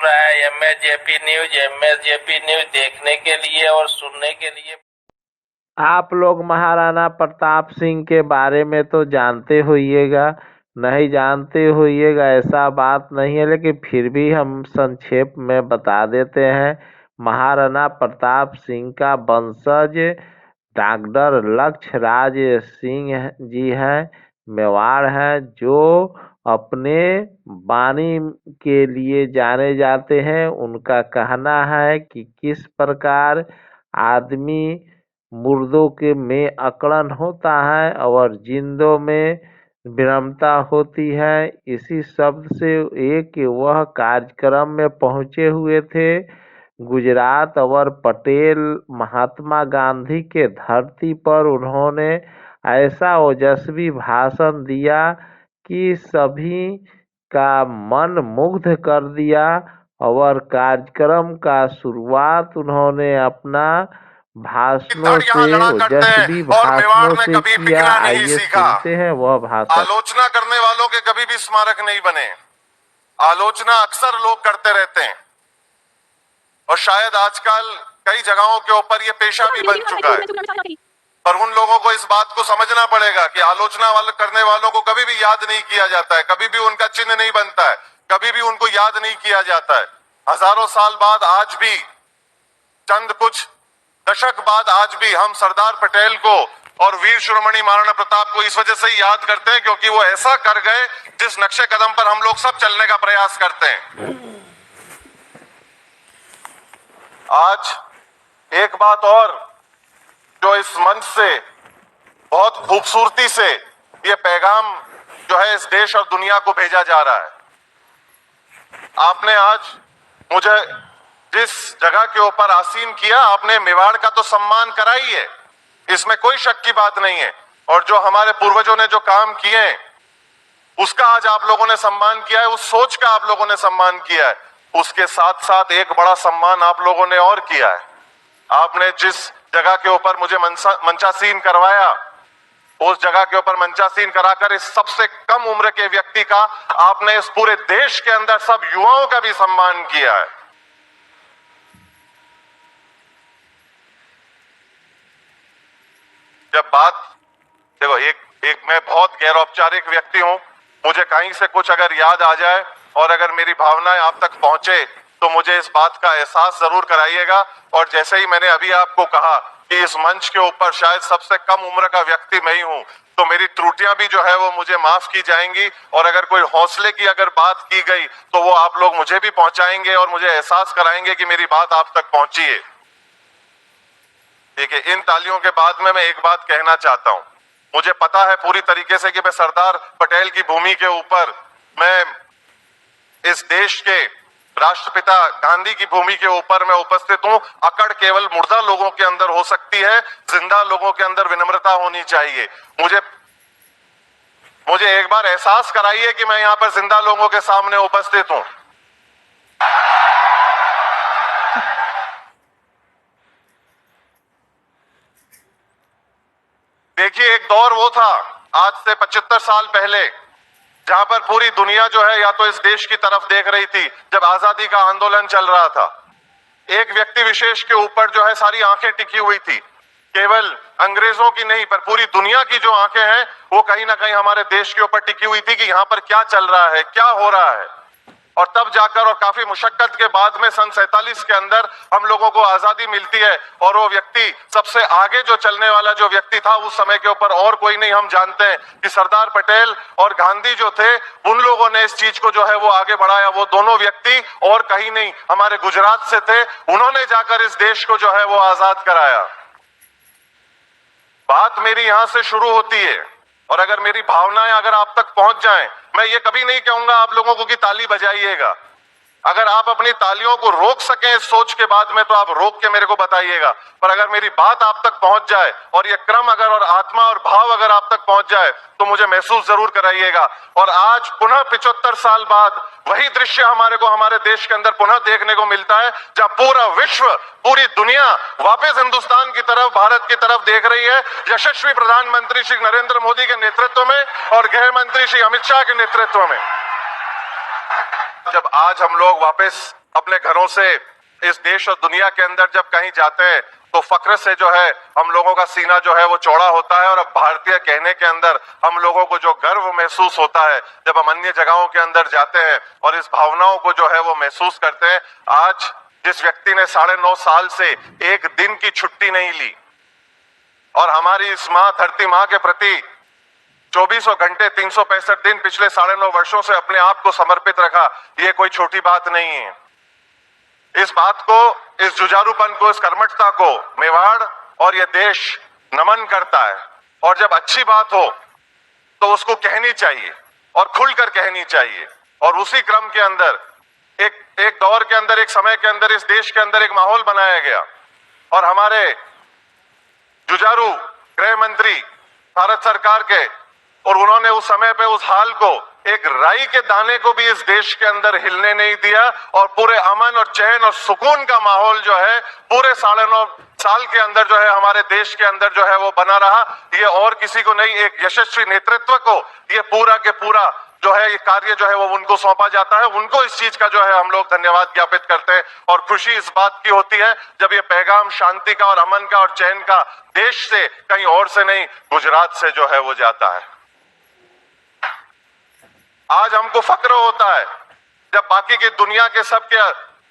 रहा है एमएसजेपी न्यूज देखने के लिए और सुनने के लिए। आप लोग महाराणा प्रताप सिंह के बारे में तो जानते होइएगा, नहीं जानते होइएगा ऐसा बात नहीं है, लेकिन फिर भी हम संक्षेप में बता देते हैं। महाराणा प्रताप सिंह का वंशज डॉक्टर लक्ष्य राज सिंह जी हैं, मेवाड़ हैं, जो अपने वाणी के लिए जाने जाते हैं। उनका कहना है कि किस प्रकार आदमी मुर्दों के में अकड़न होता है और जिंदों में विनम्रता होती है। इसी शब्द से एक वह कार्यक्रम में पहुंचे हुए थे गुजरात और पटेल महात्मा गांधी के धरती पर उन्होंने ऐसा ओजस्वी भाषण दिया कि सभी का मन मुग्ध कर दिया और कार्यक्रम का शुरुआत उन्होंने अपना भाषणों से ओजस्वी भाषणों से किया। आइए सुनते हैं वह भाषण। आलोचना करने वालों के कभी भी स्मारक नहीं बने। आलोचना अक्सर लोग करते रहते हैं और शायद आजकल कई जगहों के ऊपर ये पेशा भी बन चुका है, पर उन लोगों को इस बात को समझना पड़ेगा कि आलोचना करने वालों को कभी भी याद नहीं किया जाता है, कभी भी उनका चिन्ह नहीं बनता है, कभी भी उनको याद नहीं किया जाता है। हजारों साल बाद आज भी, चंद कुछ दशक बाद आज भी हम सरदार पटेल को और वीर शिरोमणि महाराणा प्रताप को इस वजह से याद करते हैं क्योंकि वो ऐसा कर गए जिस नक्शे कदम पर हम लोग सब चलने का प्रयास करते हैं। आज एक बात और जो इस मंच से बहुत खूबसूरती से ये पैगाम जो है इस देश और दुनिया को भेजा जा रहा है। आपने आज मुझे जिस जगह के ऊपर आसीन किया, आपने मेवाड़ का तो सम्मान करा ही है, इसमें कोई शक की बात नहीं है। और जो हमारे पूर्वजों ने जो काम किए हैं उसका आज आप लोगों ने सम्मान किया है, उस सोच का आप लोगों ने सम्मान किया है। उसके साथ साथ एक बड़ा सम्मान आप लोगों ने और किया है। आपने जिस जगह के ऊपर मुझे मंचासीन करवाया, उस जगह के ऊपर मंचासीन कराकर इस सबसे कम उम्र के व्यक्ति का आपने इस पूरे देश के अंदर सब युवाओं का भी सम्मान किया है। जब बात देखो, एक मैं बहुत गैर औपचारिक व्यक्ति हूं, मुझे कहीं से कुछ अगर याद आ जाए और अगर मेरी भावनाएं आप तक पहुंचे तो मुझे इस बात का एहसास जरूर कराइएगा। और जैसे ही मैंने अभी आपको कहा कि इस मंच के ऊपर शायद सबसे कम उम्र का व्यक्ति मैं ही हूं, तो मेरी त्रुटियां भी जो है वो मुझे माफ की जाएंगी। और अगर कोई हौसले की अगर बात की गई तो वो आप लोग मुझे भी पहुंचाएंगे और मुझे एहसास कराएंगे कि मेरी बात आप तक पहुंची है। देखिए, इन तालियों के बाद में मैं एक बात कहना चाहता हूं। मुझे पता है पूरी तरीके से कि मैं सरदार पटेल की भूमि के ऊपर, मैं इस देश के राष्ट्रपिता गांधी की भूमि के ऊपर मैं उपस्थित हूं। अकड़ केवल मुर्दा लोगों के अंदर हो सकती है, जिंदा लोगों के अंदर विनम्रता होनी चाहिए। मुझे एक बार एहसास कराइए कि मैं यहां पर जिंदा लोगों के सामने उपस्थित हूं। देखिए, एक दौर वो था आज से 75 साल पहले जहां पर पूरी दुनिया जो है या तो इस देश की तरफ देख रही थी जब आजादी का आंदोलन चल रहा था। एक व्यक्ति विशेष के ऊपर जो है सारी आंखें टिकी हुई थी, केवल अंग्रेजों की नहीं पर पूरी दुनिया की जो आंखें हैं वो कहीं ना कहीं हमारे देश के ऊपर टिकी हुई थी कि यहां पर क्या चल रहा है, क्या हो रहा है। और तब जाकर और काफी मुशक्कत के बाद में सन 47 के अंदर हम लोगों को आजादी मिलती है। और वो व्यक्ति, सबसे आगे जो चलने वाला जो व्यक्ति था उस समय के ऊपर और कोई नहीं, हम जानते हैं कि सरदार पटेल और गांधी जो थे, उन लोगों ने इस चीज को जो है वो आगे बढ़ाया। वो दोनों व्यक्ति और कहीं नहीं, हमारे गुजरात से थे। उन्होंने जाकर इस देश को जो है वो आजाद कराया। बात मेरी यहां से शुरू होती है और अगर मेरी भावनाएं अगर आप तक पहुंच जाएं, मैं ये कभी नहीं कहूंगा आप लोगों को कि ताली बजाइएगा। अगर आप अपनी तालियों को रोक सकें इस सोच के बाद में तो आप रोक के मेरे को बताइएगा। पर अगर मेरी बात आप तक पहुंच जाए और ये क्रम अगर और आत्मा और भाव अगर आप तक पहुंच जाए तो मुझे महसूस जरूर कराइएगा। और आज पुनः 75 साल बाद वही दृश्य हमारे को हमारे देश के अंदर पुनः देखने को मिलता है, जहां पूरा विश्व, पूरी दुनिया वापस हिंदुस्तान की तरफ, भारत की तरफ देख रही है, यशस्वी प्रधानमंत्री श्री नरेंद्र मोदी के नेतृत्व में और गृह मंत्री श्री अमित शाह के नेतृत्व में। जब आज हम लोग वापस अपने घरों से इस देश और दुनिया के अंदर जब कहीं जाते हैं तो फक्र से जो है हम लोगों का सीना जो है वो चौड़ा होता है। और अब भारतीय कहने के अंदर हम लोगों को जो गर्व महसूस होता है जब हम अन्य जगहों के अंदर जाते हैं और इस भावनाओं को जो है वो महसूस करते हैं। आज जिस व्यक्ति ने 9.5 साल से एक दिन की छुट्टी नहीं ली और हमारी इस माँ धरती माँ के प्रति 2400 घंटे 365 दिन पिछले 9.5 वर्षों से अपने आप को समर्पित रखा, ये कोई छोटी बात नहीं है। इस बात को, इस जुझारूपन को, इस कर्मठता को मेवाड़ और ये देश नमन करता है। और जब अच्छी बात हो तो उसको कहनी चाहिए और खुलकर कहनी चाहिए। और उसी क्रम के अंदर एक दौर के अंदर, एक समय के अंदर इस देश के अंदर एक माहौल बनाया गया और हमारे जुझारू गृह मंत्री भारत सरकार के, और उन्होंने उस समय पे उस हाल को, एक राई के दाने को भी इस देश के अंदर हिलने नहीं दिया और पूरे अमन और चैन और सुकून का माहौल जो है पूरे 9.5 साल के अंदर जो है हमारे देश के अंदर जो है वो बना रहा। ये और किसी को नहीं, एक यशस्वी नेतृत्व को ये पूरा के पूरा जो है ये कार्य जो है वो उनको सौंपा जाता है। उनको इस चीज का जो है हम लोग धन्यवाद ज्ञापित करते हैं। और खुशी इस बात की होती है जब ये पैगाम शांति का और अमन का और चैन का देश से कहीं और से नहीं, गुजरात से जो है वो जाता है। आज हमको फक्र होता है जब बाकी की दुनिया के सबके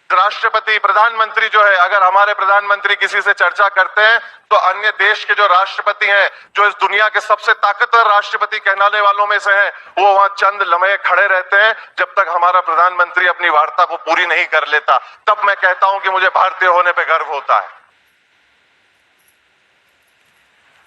राष्ट्रपति, प्रधानमंत्री जो है, अगर हमारे प्रधानमंत्री किसी से चर्चा करते हैं तो अन्य देश के जो राष्ट्रपति हैं, जो इस दुनिया के सबसे ताकतवर राष्ट्रपति कहलाने वालों में से हैं, वो वहां चंद लम्हे खड़े रहते हैं जब तक हमारा प्रधानमंत्री अपनी वार्ता को पूरी नहीं कर लेता। तब मैं कहता हूं कि मुझे भारतीय होने पर गर्व होता है।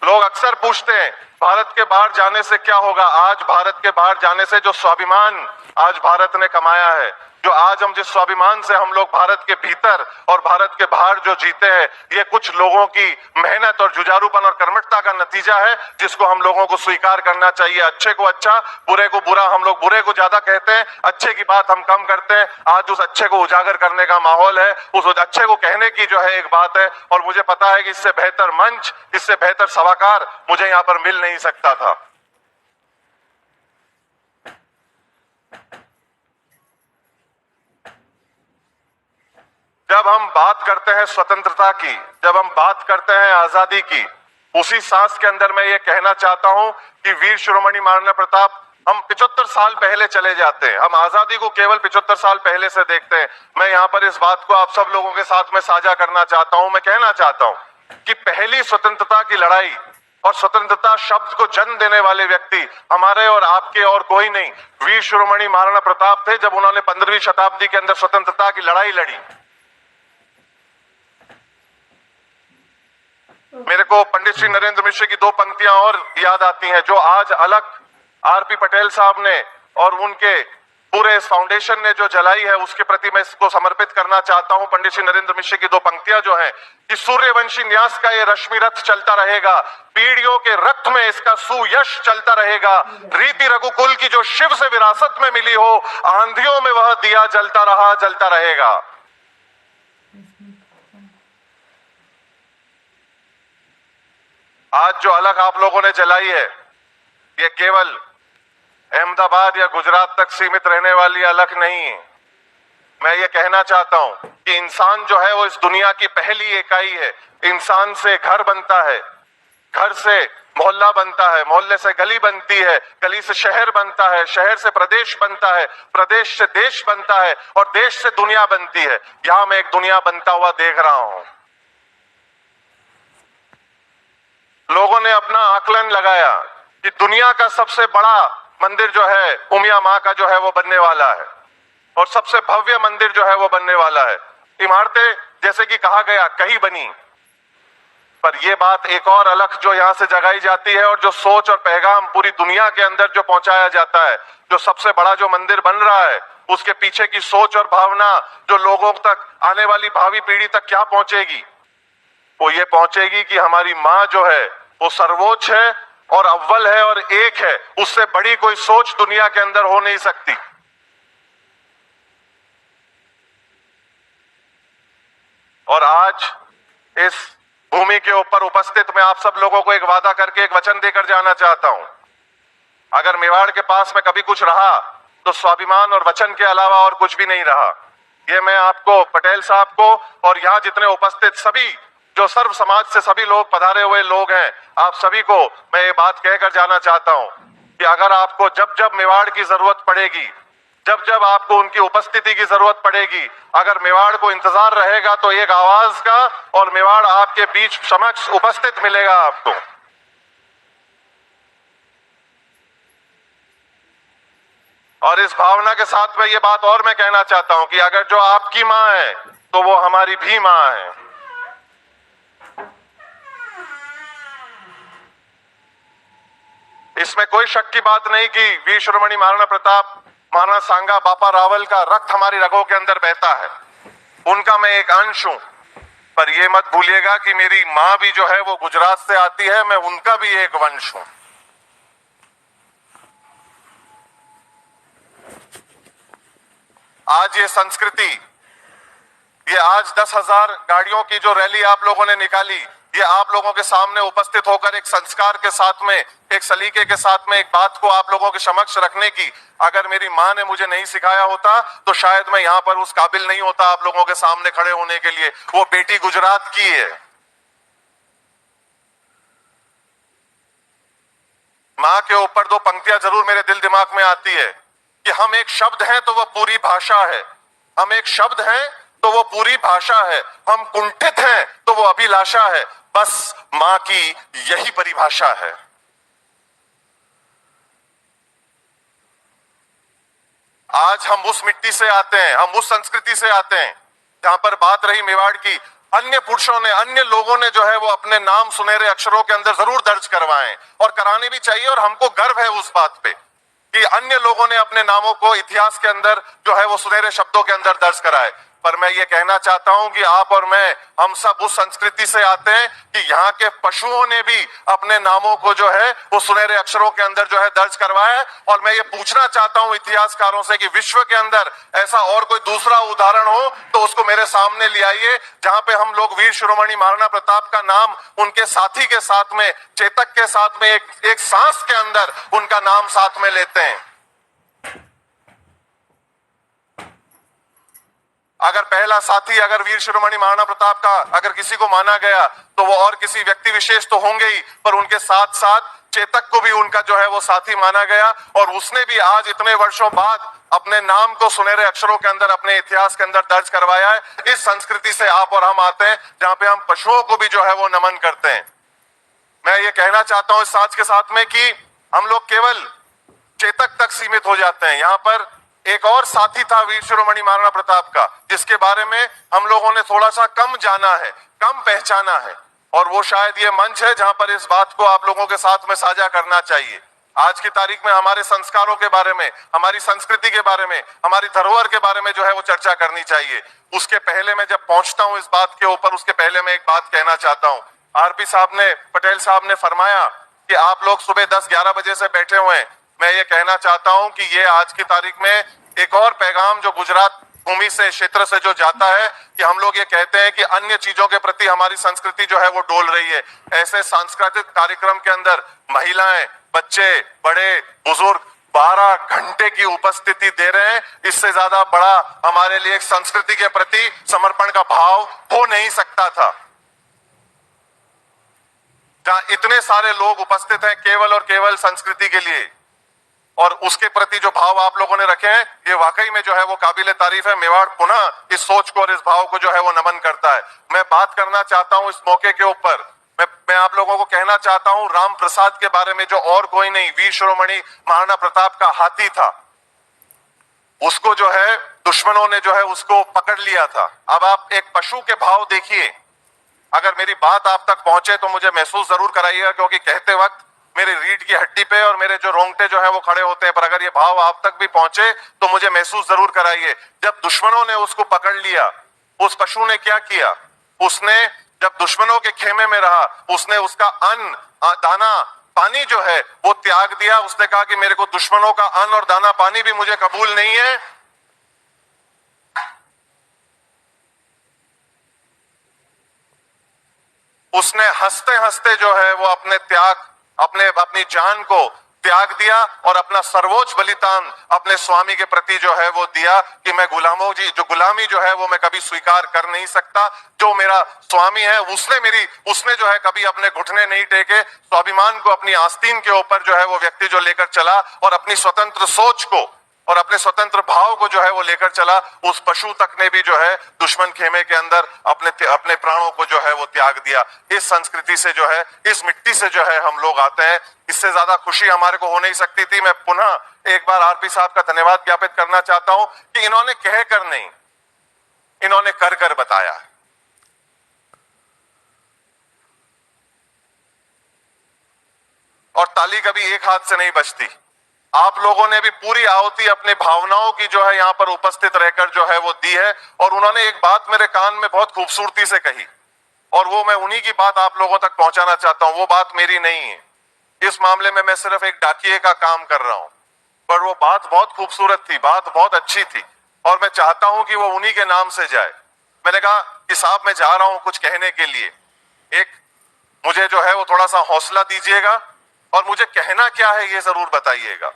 लोग अक्सर पूछते हैं भारत के बाहर जाने से क्या होगा। आज भारत के बाहर जाने से जो स्वाभिमान आज भारत ने कमाया है, जो आज हम जिस स्वाभिमान से हम लोग भारत के भीतर और भारत के बाहर जो जीते हैं, ये कुछ लोगों की मेहनत और जुझारूपन और कर्मठता का नतीजा है, जिसको हम लोगों को स्वीकार करना चाहिए। अच्छे को अच्छा, बुरे को बुरा। हम लोग बुरे को ज्यादा कहते हैं, अच्छे की बात हम कम करते हैं। आज उस अच्छे को उजागर करने का माहौल है, उस अच्छे को कहने की जो है एक बात है। और मुझे पता है कि इससे बेहतर मंच, इससे बेहतर सभाकार मुझे यहाँ पर मिल नहीं सकता था। जब हम बात करते हैं स्वतंत्रता की, जब हम बात करते हैं आजादी की, उसी सांस के अंदर मैं ये कहना चाहता हूं कि वीर शिरोमणि महाराणा प्रताप, हम 75 साल पहले चले जाते हैं। हम आजादी को केवल 75 साल पहले से देखते हैं। मैं यहाँ पर इस बात को आप सब लोगों के साथ में साझा करना चाहता हूं। मैं कहना चाहता हूं कि पहली स्वतंत्रता की लड़ाई और स्वतंत्रता शब्द को जन्म देने वाले व्यक्ति हमारे और आपके और कोई नहीं, वीर शिरोमणि महाराणा प्रताप थे। जब उन्होंने 15वीं शताब्दी के अंदर स्वतंत्रता की लड़ाई लड़ी, मेरे को पंडित श्री नरेंद्र मिश्र की 2 पंक्तियां और याद आती हैं, जो आज अलग आरपी पटेल साहब ने और उनके पूरे इस फाउंडेशन ने जो जलाई है, उसके प्रति मैं इसको समर्पित करना चाहता हूं। पंडित श्री नरेंद्र मिश्र की 2 पंक्तियां जो हैं कि सूर्यवंशी न्यास का ये रश्मि रथ चलता रहेगा, पीढ़ियों के रक्त में इसका सुयश चलता रहेगा। रीति रघुकुल की जो शिव से विरासत में मिली हो, आंधियों में वह दिया जलता रहा, जलता रहेगा। आज जो अलग आप लोगों ने जलाई है, ये केवल अहमदाबाद या गुजरात तक सीमित रहने वाली अलग नहीं है। मैं ये कहना चाहता हूं कि इंसान जो है वो इस दुनिया की पहली इकाई है। इंसान से घर बनता है, घर से मोहल्ला बनता है, मोहल्ले से गली बनती है, गली से शहर बनता है, शहर से प्रदेश बनता है, प्रदेश से देश बनता है और देश से दुनिया बनती है। यहां मैं एक दुनिया बनता हुआ देख रहा हूं। लोगों ने अपना आकलन लगाया कि दुनिया का सबसे बड़ा मंदिर जो है उमिया मां का जो है वो बनने वाला है और सबसे भव्य मंदिर जो है वो बनने वाला है। इमारतें जैसे कि कहा गया कहीं बनी, पर यह बात एक और अलग जो यहां से जगाई जाती है और जो सोच और पैगाम पूरी दुनिया के अंदर जो पहुंचाया जाता है, जो सबसे बड़ा जो मंदिर बन रहा है, उसके पीछे की सोच और भावना जो लोगों तक, आने वाली भावी पीढ़ी तक क्या पहुंचेगी, वो ये पहुंचेगी कि हमारी मां जो है वो सर्वोच्च है और अव्वल है और एक है। उससे बड़ी कोई सोच दुनिया के अंदर हो नहीं सकती। और आज इस भूमि के ऊपर उपस्थित मैं आप सब लोगों को एक वादा करके एक वचन देकर जाना चाहता हूं। अगर मेवाड़ के पास में कभी कुछ रहा तो स्वाभिमान और वचन के अलावा और कुछ भी नहीं रहा। ये मैं आपको, पटेल साहब को और यहाँ जितने उपस्थित सभी जो सर्व समाज से सभी लोग पधारे हुए लोग हैं, आप सभी को मैं ये बात कहकर जाना चाहता हूं कि अगर आपको जब जब मेवाड़ की जरूरत पड़ेगी, जब जब आपको उनकी उपस्थिति की जरूरत पड़ेगी, अगर मेवाड़ को इंतजार रहेगा तो एक आवाज का और मेवाड़ आपके बीच समक्ष उपस्थित मिलेगा आपको। और इस भावना के साथ में ये बात और मैं कहना चाहता हूं कि अगर जो आपकी मां है तो वो हमारी भी मां है। इसमें कोई शक की बात नहीं कि वीर शिरोमणि महाराणा प्रताप, महाराणा सांगा, बापा रावल का रक्त हमारी रगों के अंदर बहता है, उनका मैं एक अंश हूं। पर ये मत भूलिएगा कि मेरी मां भी जो है वो गुजरात से आती है, मैं उनका भी एक वंश हूं। आज ये संस्कृति, ये आज 10,000 गाड़ियों की जो रैली आप लोगों ने निकाली, ये आप लोगों के सामने उपस्थित होकर एक संस्कार के साथ में, एक सलीके के साथ में एक बात को आप लोगों के समक्ष रखने की, अगर मेरी मां ने मुझे नहीं सिखाया होता तो शायद मैं यहां पर उस काबिल नहीं होता आप लोगों के सामने खड़े होने के लिए। वो बेटी गुजरात की है। मां के ऊपर दो पंक्तियां जरूर मेरे दिल दिमाग में आती है कि हम एक शब्द हैं तो वह पूरी भाषा है, हम एक शब्द हैं तो वो पूरी भाषा है, हम कुंठित हैं तो वो अभिलाषा है, बस मां की यही परिभाषा है। आज हम उस मिट्टी से आते हैं, हम उस संस्कृति से आते हैं जहां पर बात रही मेवाड़ की, अन्य पुरुषों ने, अन्य लोगों ने जो है वो अपने नाम सुनहरे अक्षरों के अंदर जरूर दर्ज करवाएं और कराने भी चाहिए। और हमको गर्व है उस बात पे कि अन्य लोगों ने अपने नामों को इतिहास के अंदर जो है वो सुनहरे शब्दों के अंदर दर्ज कराए। पर मैं ये कहना चाहता हूं कि आप और मैं, हम सब उस संस्कृति से आते हैं कि यहाँ के पशुओं ने भी अपने नामों को जो है वो सुनहरे अक्षरों के अंदर जो है दर्ज करवाया है। और मैं ये पूछना चाहता हूं इतिहासकारों से कि विश्व के अंदर ऐसा और कोई दूसरा उदाहरण हो तो उसको मेरे सामने ले आइए, जहां पे हम लोग वीर शिरोमणि महाराणा प्रताप का नाम उनके साथी के साथ में, चेतक के साथ में, एक सांस के अंदर उनका नाम साथ में लेते हैं। अगर पहला साथी अगर वीर शिरोमणि महाराणा प्रताप का अगर किसी को माना गया तो वो और किसी व्यक्ति विशेष तो होंगे ही, पर उनके साथ साथ चेतक को भी उनका जो है वो साथी माना गया। और उसने भी आज इतने वर्षों बाद अपने नाम को सुनहरे अक्षरों के अंदर अपने इतिहास के अंदर दर्ज करवाया है। इस संस्कृति से आप और हम आते हैं जहां पे हम पशुओं को भी जो है वो नमन करते हैं। मैं ये कहना चाहता हूं इस साथ के साथ में कि हम लोग केवल चेतक तक सीमित हो जाते हैं। यहां पर एक और साथी था वीर शिरोमणि महाराणा प्रताप का, जिसके बारे में हम लोगों ने थोड़ा सा कम जाना है, कम पहचाना है, और वो शायद ये मंच है जहां पर इस बात को आप लोगों के साथ में साझा करना चाहिए। आज की तारीख में हमारे संस्कारों के बारे में, हमारी संस्कृति के बारे में, हमारी धरोहर के बारे में जो है वो चर्चा करनी चाहिए। उसके पहले मैं जब पहुंचता हूं इस बात के ऊपर, उसके पहले मैं एक बात कहना चाहता हूं। आरपी साहब ने, पटेल साहब ने फरमाया कि आप लोग सुबह 10-11 बजे से बैठे हुए हैं। मैं ये कहना चाहता हूं कि ये आज की तारीख में एक और पैगाम जो गुजरात भूमि से, क्षेत्र से जो जाता है कि हम लोग ये कहते हैं कि अन्य चीजों के प्रति हमारी संस्कृति जो है वो डोल रही है। ऐसे सांस्कृतिक कार्यक्रम के अंदर महिलाएं, बच्चे, बड़े, बुजुर्ग 12 घंटे की उपस्थिति दे रहे हैं। इससे ज्यादा बड़ा हमारे लिए एक संस्कृति के प्रति समर्पण का भाव हो नहीं सकता था। जहां इतने सारे लोग उपस्थित हैं केवल और केवल संस्कृति के लिए, और उसके प्रति जो भाव आप लोगों ने रखे हैं, ये वाकई में जो है वो काबिले तारीफ है। मेवाड़ पुनः इस सोच को और इस भाव को जो है वो नमन करता है। मैं बात करना चाहता हूं इस मौके के ऊपर, मैं आप लोगों को कहना चाहता हूं राम प्रसाद के बारे में, जो और कोई नहीं, वीर शिरोमणि महाराणा प्रताप का हाथी था। उसको जो है दुश्मनों ने जो है उसको पकड़ लिया था। अब आप एक पशु के भाव देखिए। अगर मेरी बात आप तक पहुंचे तो मुझे महसूस जरूर कराइएगा, क्योंकि कहते वक्त मेरे रीढ़ की हड्डी पे और मेरे जो रोंगटे जो है वो खड़े होते हैं, पर अगर ये भाव आप तक भी पहुंचे तो मुझे महसूस जरूर कराइए। जब दुश्मनों ने उसको पकड़ लिया, उस पशु ने क्या किया? उसने जब दुश्मनों के खेमे में रहा, उसने उसका अन्न, दाना, पानी जो है वो त्याग दिया। उसने कहा कि मेरे को दुश्मनों का अन्न और दाना पानी भी मुझे कबूल नहीं है। उसने हंसते हंसते जो है वो अपने त्याग, अपनी जान को त्याग दिया और अपना सर्वोच्च बलिदान अपने स्वामी के प्रति जो है वो दिया कि मैं गुलामी जो है वो मैं कभी स्वीकार कर नहीं सकता। जो मेरा स्वामी है उसने जो है कभी अपने घुटने नहीं टेके, स्वाभिमान को अपनी आस्तीन के ऊपर जो है वो व्यक्ति जो लेकर चला और अपनी स्वतंत्र सोच को और अपने स्वतंत्र भाव को जो है वो लेकर चला। उस पशु तक ने भी जो है दुश्मन खेमे के अंदर अपने प्राणों को जो है वो त्याग दिया। इस संस्कृति से जो है, इस मिट्टी से जो है हम लोग आते हैं। इससे ज्यादा खुशी हमारे को हो नहीं सकती थी। मैं पुनः एक बार आरपी साहब का धन्यवाद ज्ञापित करना चाहता हूं कि इन्होंने कह कर नहीं, इन्होंने कर कर बताया। और ताली कभी एक हाथ से नहीं बजती। आप लोगों ने भी पूरी आहुति अपने भावनाओं की जो है यहाँ पर उपस्थित रहकर जो है वो दी है। और उन्होंने एक बात मेरे कान में बहुत खूबसूरती से कही और वो मैं उन्हीं की बात आप लोगों तक पहुंचाना चाहता हूं। वो बात मेरी नहीं है, इस मामले में मैं सिर्फ एक डाकिये का काम कर रहा हूं, पर वो बात बहुत खूबसूरत थी, बात बहुत अच्छी थी और मैं चाहता हूं कि वो उन्हीं के नाम से जाए। मैंने कहा कि साहब मैं जा रहा हूं कुछ कहने के लिए, एक मुझे जो है वो थोड़ा सा हौसला दीजिएगा और मुझे कहना क्या है ये जरूर बताइएगा।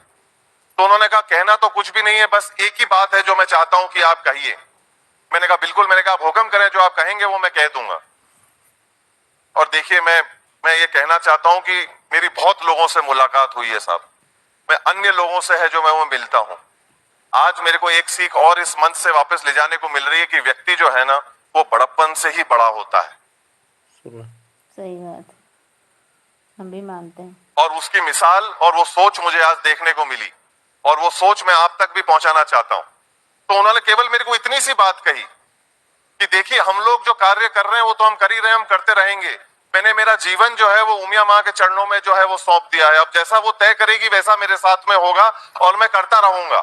तो उन्होंने कहा कहना तो कुछ भी नहीं है, बस एक ही बात है जो मैं चाहता हूं कि आप कहिए। मैंने कहा बिल्कुल। मैंने कहा आप हुक्म करें, जो आप कहेंगे वो मैं कह दूंगा। और देखिए मैं ये कहना चाहता हूं कि मेरी बहुत लोगों से मुलाकात हुई है साहब, मैं अन्य लोगों से है जो मैं वो मिलता हूं। आज मेरे को एक सीख और इस मंच से वापस ले जाने को मिल रही है कि व्यक्ति जो है ना वो बड़प्पन से ही बड़ा होता है। सही बात, हम भी मानते हैं। और उसकी मिसाल और वो सोच मुझे आज देखने को मिली और वो सोच मैं आप तक भी पहुंचाना चाहता हूं। तो उन्होंने केवल मेरे को इतनी सी बात कही कि देखिए हम लोग जो कार्य कर रहे हैं वो तो हम कर ही रहे हैं, हम करते रहेंगे। मैंने मेरा जीवन जो है वो उमिया माँ के चरणों में जो है वो सौंप दिया है। अब जैसा वो तय करेगी वैसा मेरे साथ में होगा और मैं करता रहूंगा।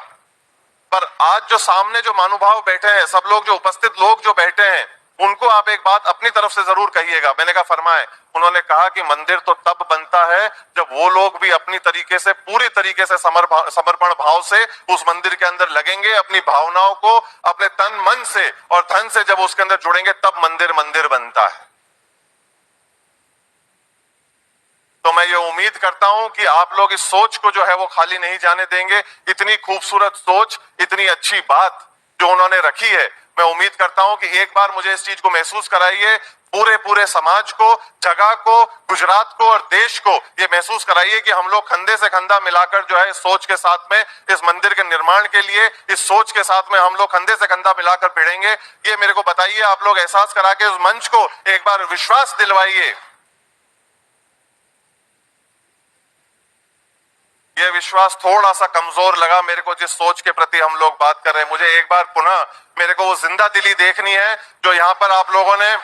पर आज जो सामने जो महानुभाव बैठे हैं, सब लोग जो उपस्थित लोग जो बैठे हैं, उनको आप एक बात अपनी तरफ से जरूर कहिएगा। मैंने कहा फरमाए। उन्होंने कहा कि मंदिर तो तब बनता है जब वो लोग भी अपनी तरीके से, पूरी तरीके से समर्पण भाव से उस मंदिर के अंदर लगेंगे, अपनी भावनाओं को अपने तन मन से और धन से जब उसके अंदर जुड़ेंगे तब मंदिर मंदिर बनता है। तो मैं ये उम्मीद करता हूं कि आप लोग इस सोच को जो है वो खाली नहीं जाने देंगे। इतनी खूबसूरत सोच, इतनी अच्छी बात जो उन्होंने रखी है, मैं उम्मीद करता हूं कि एक बार मुझे इस चीज को महसूस कराइए, पूरे समाज को, जगह को, गुजरात को और देश को ये महसूस कराइए कि हम लोग कंधे से कंधा मिलाकर जो है इस सोच के साथ में, इस मंदिर के निर्माण के लिए इस सोच के साथ में हम लोग कंधे से कंधा मिलाकर भिड़ेंगे। ये मेरे को बताइए, आप लोग एहसास करा के उस मंच को एक बार विश्वास दिलवाइए। ये विश्वास थोड़ा सा कमजोर लगा मेरे को जिस सोच के प्रति हम लोग बात कर रहे हैं। मुझे एक बार पुनः मेरे को वो जिंदा दिली देखनी है जो यहां पर आप लोगों ने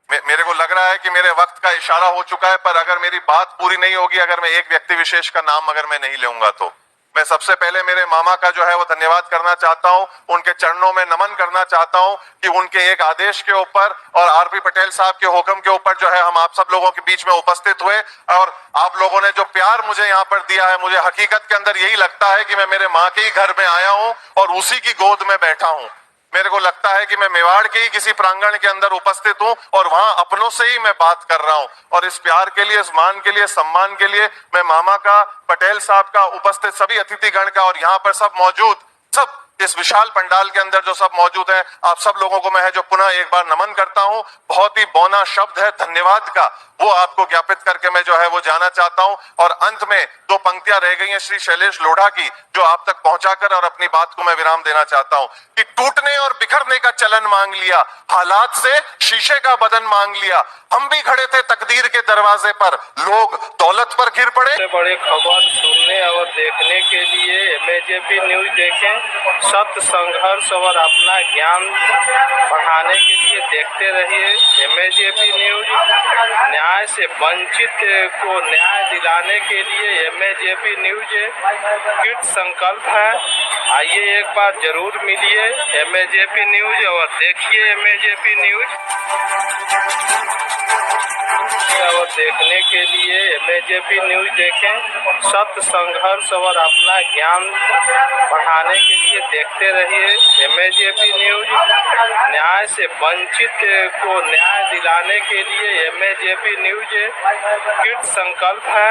मेरे को लग रहा है कि मेरे वक्त का इशारा हो चुका है, पर अगर मेरी बात पूरी नहीं होगी, अगर मैं एक व्यक्ति विशेष का नाम अगर मैं नहीं लूंगा, तो मैं सबसे पहले मेरे मामा का जो है वो धन्यवाद करना चाहता हूं, उनके चरणों में नमन करना चाहता हूं कि उनके एक आदेश के ऊपर और आरपी पटेल साहब के हुक्म के ऊपर जो है हम आप सब लोगों के बीच में उपस्थित हुए और आप लोगों ने जो प्यार मुझे यहाँ पर दिया है, मुझे हकीकत के अंदर यही लगता है कि मैं मेरे माँ के ही घर में आया हूँ और उसी की गोद में बैठा हूँ। मेरे को लगता है कि मैं मेवाड़ के ही किसी प्रांगण के अंदर उपस्थित हूं और वहां अपनों से ही मैं बात कर रहा हूं। और इस प्यार के लिए, इस मान के लिए, सम्मान के लिए मैं मामा का, पटेल साहब का, उपस्थित सभी अतिथिगण का और यहाँ पर सब मौजूद, सब इस विशाल पंडाल के अंदर जो सब मौजूद है, आप सब लोगों को मैं है जो पुनः एक बार नमन करता हूं। बहुत ही बौना शब्द है धन्यवाद का, वो आपको ज्ञापित करके मैं जो है वो जाना चाहता हूं। और अंत में दो पंक्तियां रह गई हैं श्री शैलेश लोढ़ा की, जो आप तक पहुंचाकर और अपनी बात को मैं विराम देना चाहता हूं कि टूटने और बिखरने का चलन मांग लिया, हालात से शीशे का बदन मांग लिया, हम भी खड़े थे तकदीर के दरवाजे पर, लोग दौलत पर गिर पड़े। बड़े खबर सुनने और देखने के लिए एमएजेपी न्यूज देखें। सत्य, संघर्ष और अपना ज्ञान बढ़ाने के लिए देखते रहिए एमएजेपी न्यूज। न्याय से वंचित को न्याय दिलाने के लिए एमएजेपी न्यूज कृत संकल्प है। आइए एक बार जरूर मिलिए एमएजेपी न्यूज और देखिए एमएजेपी न्यूज। और देखने के लिए एमएजेपी न्यूज देखें। सत्य, संघर्ष और अपना ज्ञान बढ़ाने के लिए देखते रहिए एमएजेपी न्यूज। न्याय से वंचित को न्याय दिलाने के लिए एमएजेपी न्यूज कृत संकल्प है।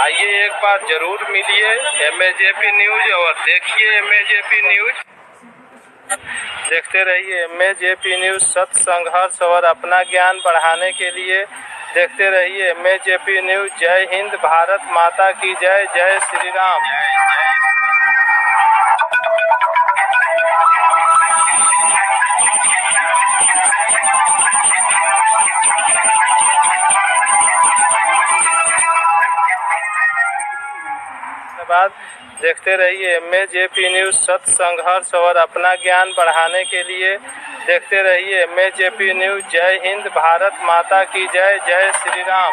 आइए एक बार जरूर मिलिए एमएजेपी न्यूज और देखिए एमएजेपी न्यूज। देखते रहिए एमएजेपी न्यूज, सत्य, संघर्ष और अपना ज्ञान बढ़ाने के लिए देखते रहिए एमएजेपी न्यूज। जय हिंद, भारत माता की जय, जय श्री राम। धन्यवाद। देखते रहिए एमएजेपी न्यूज, सत्य, संघर्ष और अपना ज्ञान बढ़ाने के लिए देखते रहिए एमएजेपी न्यूज। जय हिंद, भारत माता की जय, जय श्री राम।